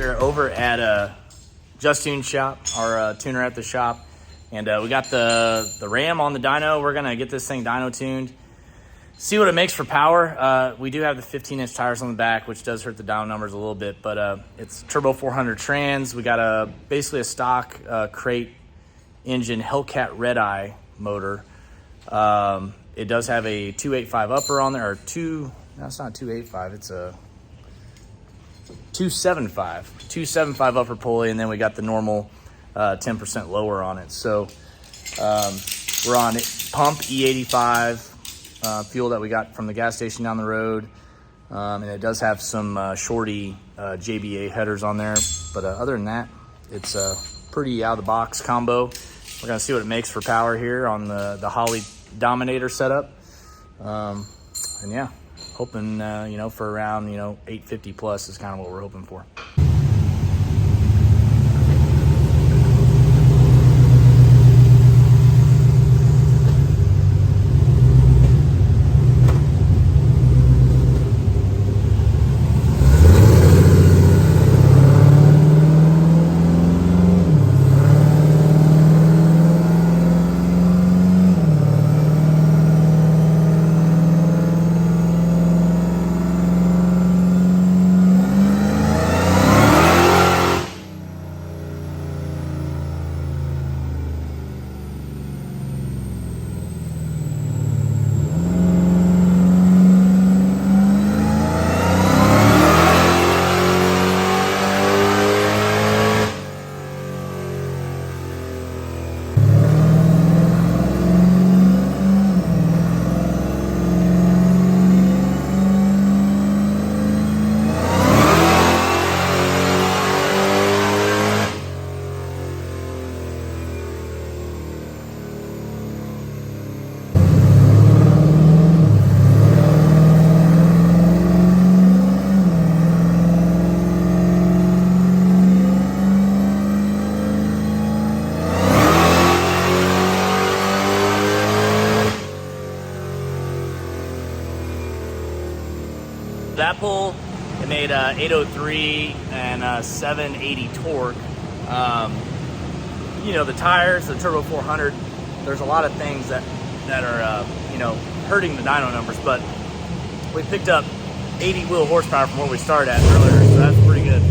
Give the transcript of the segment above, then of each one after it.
We're over at Just Tune shop, our tuner at the shop, and we got the Ram on the dyno. We're gonna get this thing dyno tuned, see what it makes for power. We do have the 15-inch tires on the back, which does hurt the dyno numbers a little bit, but it's turbo 400 trans. We got basically a stock crate engine Hellcat Red Eye motor. It does have a 285 upper on there, or no, it's not 285, it's a 275 upper pulley, and then we got the normal 10% lower on it. So we're on pump E85 fuel that we got from the gas station down the road, and it does have some shorty JBA headers on there, but other than that, it's a pretty out of the box combo. We're gonna see what it makes for power here on the Holley Dominator setup, and yeah, hoping for around 850 plus is kind of what we're hoping for. That pull, it made 803 and 780 torque. The tires, the turbo 400, there's a lot of things that are hurting the dyno numbers, but we picked up 80 wheel horsepower from where we started at earlier, so that's pretty good.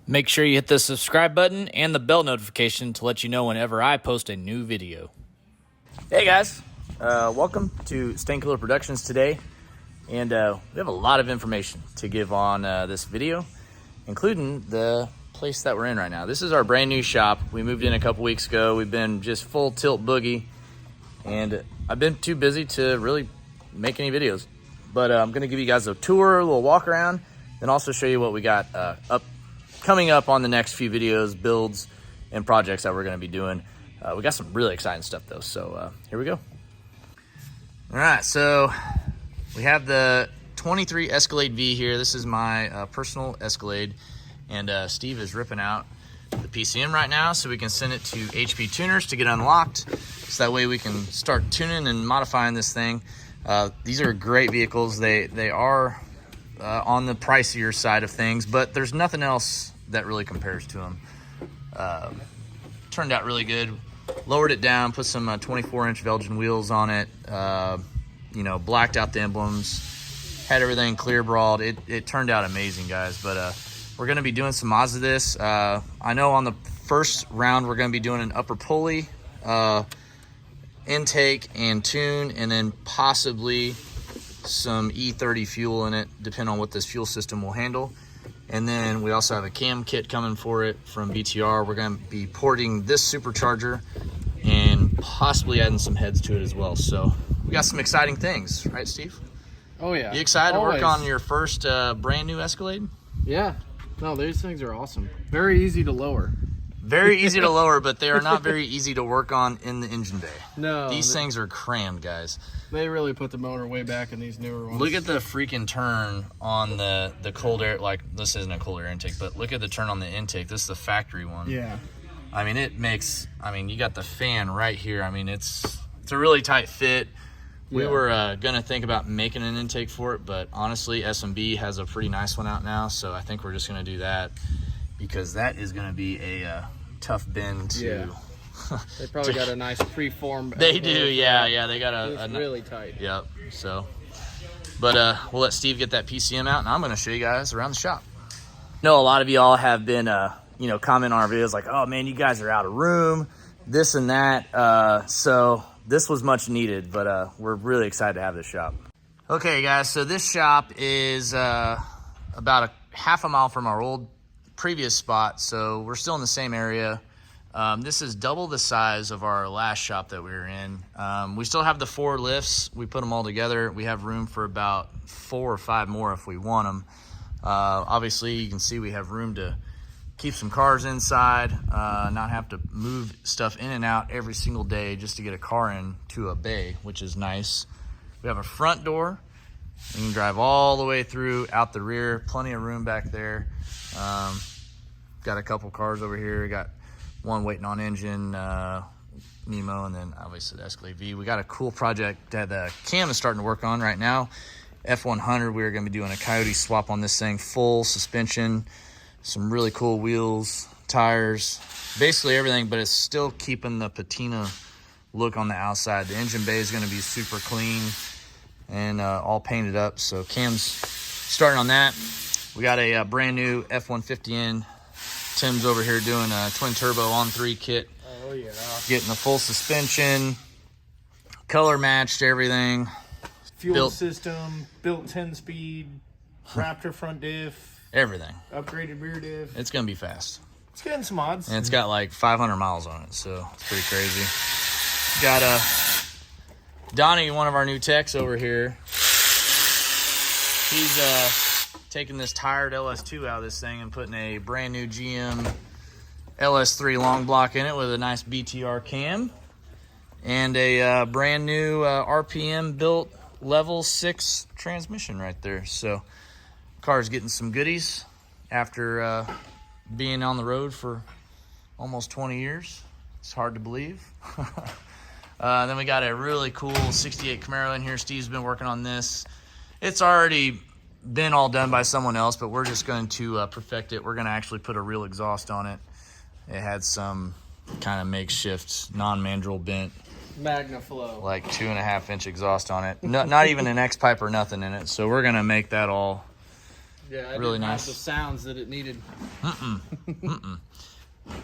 Make sure you hit the subscribe button and the bell notification to let you know whenever I post a new video. Hey guys, welcome to Stainkiller Productions today, and we have a lot of information to give on this video, including the place that we're in right now. This is our brand new shop. We moved in a couple weeks ago. We've been just full tilt boogie, and I've been too busy to really make any videos, but I'm gonna give you guys a tour, a little walk around, and also show you what we got coming up on the next few videos, builds, and projects that we're going to be doing. We got some really exciting stuff though, so here we go. All right, so we have the 23 Escalade V here. This is my personal Escalade, and Steve is ripping out the PCM right now so we can send it to HP tuners to get unlocked, so that way we can start tuning and modifying this thing. These are great vehicles. They are on the pricier side of things, but there's nothing else that really compares to them. Turned out really good. Lowered it down, put some 24-inch Belgian wheels on it, blacked out the emblems, had everything clear brawled. It turned out amazing, guys, but we're gonna be doing some mods of this. I know on the first round we're gonna be doing an upper pulley, intake and tune, and then possibly some E30 fuel in it, depending on what this fuel system will handle. And then we also have a cam kit coming for it from BTR. We're going to be porting this supercharger and possibly adding some heads to it as well. So we got some exciting things, right, Steve? Oh yeah. You excited to work on your first brand new Escalade? Yeah. No, these things are awesome. Very easy to lower. Very easy to lower, but they are not very easy to work on in the engine bay. No. These things are crammed, guys. They really put the motor way back in these newer ones. Look at the freaking turn on the cold air. Like, this isn't a cold air intake, but look at the turn on the intake. This is the factory one. Yeah. I mean, it makes, you got the fan right here. I mean, it's It's a really tight fit. We Yeah. were gonna think about making an intake for it, but honestly, S&B has a pretty nice one out now, so I think we're just gonna do that because that is gonna be a tough bend to. Yeah. They probably got a nice preformed. They do, yeah. They got a really tight. Yep. So, but we'll let Steve get that PCM out, and I'm gonna show you guys around the shop. I know a lot of y'all have been, commenting on our videos like, "Oh man, you guys are out of room, this and that." So this was much needed, but we're really excited to have this shop. Okay, guys. So this shop is about a half a mile from our old previous spot, so we're still in the same area. This is double the size of our last shop that we were in. We still have the 4 lifts. We put them all together. We have room for about 4 or 5 more if we want them. Obviously, you can see we have room to keep some cars inside, not have to move stuff in and out every single day just to get a car in to a bay, which is nice. We have a front door. You can drive all the way through out the rear. Plenty of room back there. Got a couple cars over here. Got one waiting on engine, Nemo, and then obviously the Escalade V. We got a cool project that Cam is starting to work on right now. F100, we're going to be doing a Coyote swap on this thing. Full suspension, some really cool wheels, tires, basically everything, but it's still keeping the patina look on the outside. The engine bay is going to be super clean and all painted up. So Cam's starting on that. We got a brand new F-150N. Tim's over here doing a twin turbo on 3 kit. Oh yeah. Getting the full suspension, color matched everything. Fuel system, built 10-speed, Raptor front diff, everything. upgraded rear diff. It's gonna be fast. It's getting some odds. And it's got like 500 miles on it, so it's pretty crazy. Got Donnie, one of our new techs over here. He's taking this tired LS2 out of this thing and putting a brand new GM LS3 long block in it with a nice BTR cam and a brand new RPM built level 6 transmission right there. So car's getting some goodies after being on the road for almost 20 years. It's hard to believe. Then we got a really cool 68 Camaro in here. Steve's been working on this. It's already been all done by someone else, but we're just going to perfect it. We're going to actually put a real exhaust on it. It had some kind of makeshift non-mandrel bent MagnaFlow, like 2.5-inch exhaust on it. No, not even an X pipe or nothing in it. So we're going to make that all really nice. Have the sounds that it needed.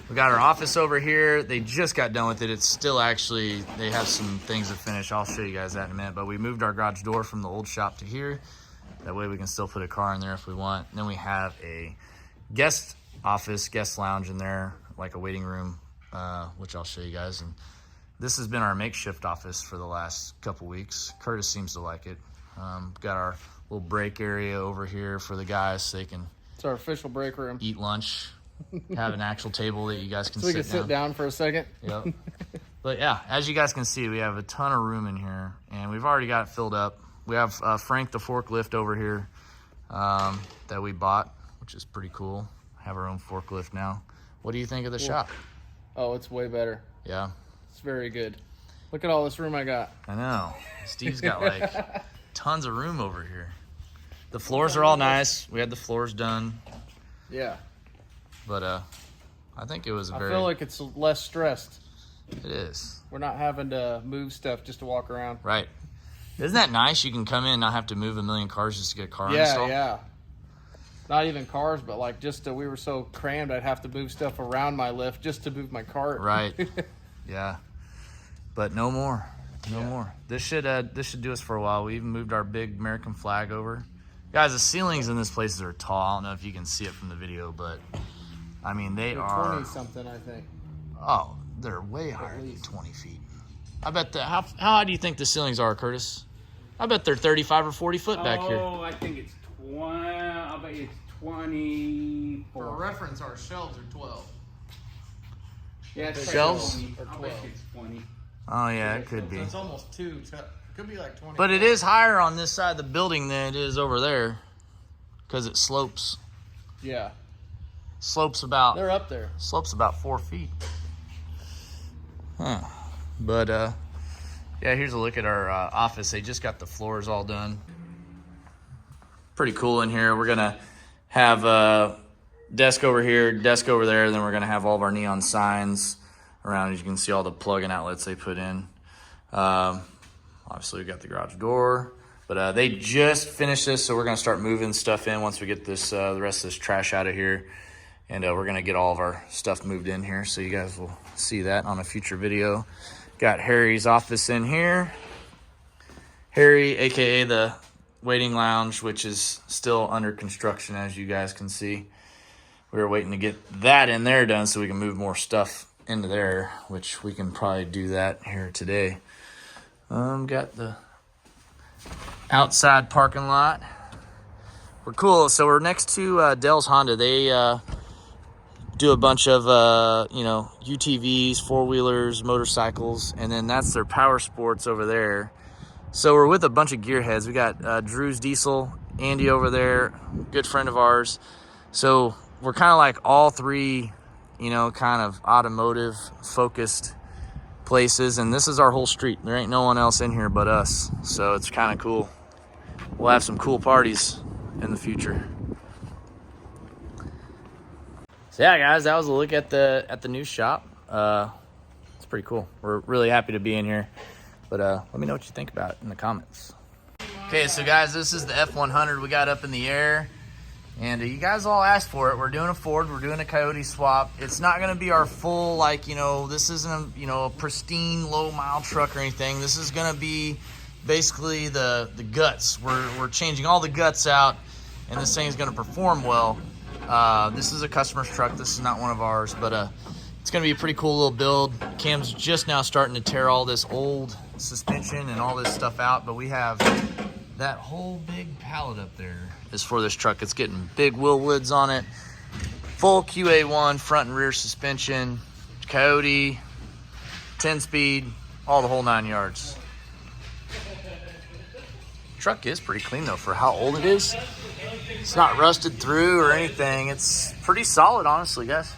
We got our office over here. They just got done with it. It's still actually, they have some things to finish. I'll show you guys that in a minute. But we moved our garage door from the old shop to here. That way we can still put a car in there if we want. And then we have a guest office, guest lounge in there, like a waiting room, which I'll show you guys. And this has been our makeshift office for the last couple weeks. Curtis seems to like it. Got our little break area over here for the guys so they can It's our official break room. eat lunch. Have an actual table that you guys can So we sit can down. sit down for a second. Yep. But yeah, as you guys can see, we have a ton of room in here, and we've already got it filled up. We have Frank the forklift over here that we bought, which is pretty cool. Have our own forklift now. What do you think of the shop? Oh, it's way better. Yeah. It's very good. Look at all this room I got. I know. Steve's got like tons of room over here. The floors are all nice. We had the floors done. Yeah. But I think it was I feel like it's less stressed. It is. We're not having to move stuff just to walk around. Right. Isn't that nice? You can come in and not have to move a million cars just to get a car installed. Yeah. Not even cars, but like just we were so crammed I'd have to move stuff around my lift just to move my cart. Right. Yeah. But no more. No more. This should do us for a while. We even moved our big American flag over. Guys, the ceilings in this place are tall. I don't know if you can see it from the video, but I mean they are 20 something, I think. Oh, they're way higher than 20 feet. I bet how high do you think the ceilings are, Curtis? I bet they're 35 or 40 foot back here. Oh, I think it's 20. I bet it's 24. For reference, our shelves are 12. Yeah, it's Shelves? 20. Or I 12. bet it's 20. Oh yeah, it could be. It's almost 2. It could be like 20. But it is higher on this side of the building than it is over there because it slopes. Yeah. Slopes about They're up there. 4 feet. Huh. But Yeah, here's a look at our office. They just got the floors all done. Pretty cool in here. We're gonna have a desk over here, desk over there, and then we're gonna have all of our neon signs around. As you can see, all the plug-in outlets they put in. Obviously, we got the garage door, but they just finished this, so we're gonna start moving stuff in once we get this the rest of this trash out of here, and we're gonna get all of our stuff moved in here, so you guys will see that on a future video. Got Harry's office in here. Harry, aka the waiting lounge, which is still under construction, as you guys can see. We were waiting to get that in there done so we can move more stuff into there, which we can probably do that here today. Got the outside parking lot. We're cool. So we're next to Dell's Honda. They do a bunch of you know, UTVs, four-wheelers, motorcycles, and then that's their power sports over there. So we're with a bunch of gearheads. We got Drew's Diesel, Andy over there, good friend of ours. So we're kind of like all three, you know, kind of automotive focused places, and this is our whole street. There ain't no one else in here but us, so it's kind of cool. We'll have some cool parties in the future. So yeah, guys, that was a look at the new shop. It's pretty cool. We're really happy to be in here, but let me know what you think about it in the comments. Okay, so guys, this is the F100 we got up in the air, and you guys all asked for it. We're doing a Ford, we're doing a Coyote swap. It's not gonna be our full, like, you know, this isn't a, you know, a pristine low mile truck or anything. This is gonna be basically the guts. We're changing all the guts out, and this thing's gonna perform well. This is a customer's truck. This is not one of ours, but it's gonna be a pretty cool little build. Cam's just now starting to tear all this old suspension and all this stuff out, but we have that whole big pallet up there is for this truck. It's getting big wheel lids on it, full QA1 front and rear suspension, Coyote, 10-speed, all the whole 9 yards. Truck is pretty clean though for how old it is. It's not rusted through or anything. It's pretty solid, honestly, guys.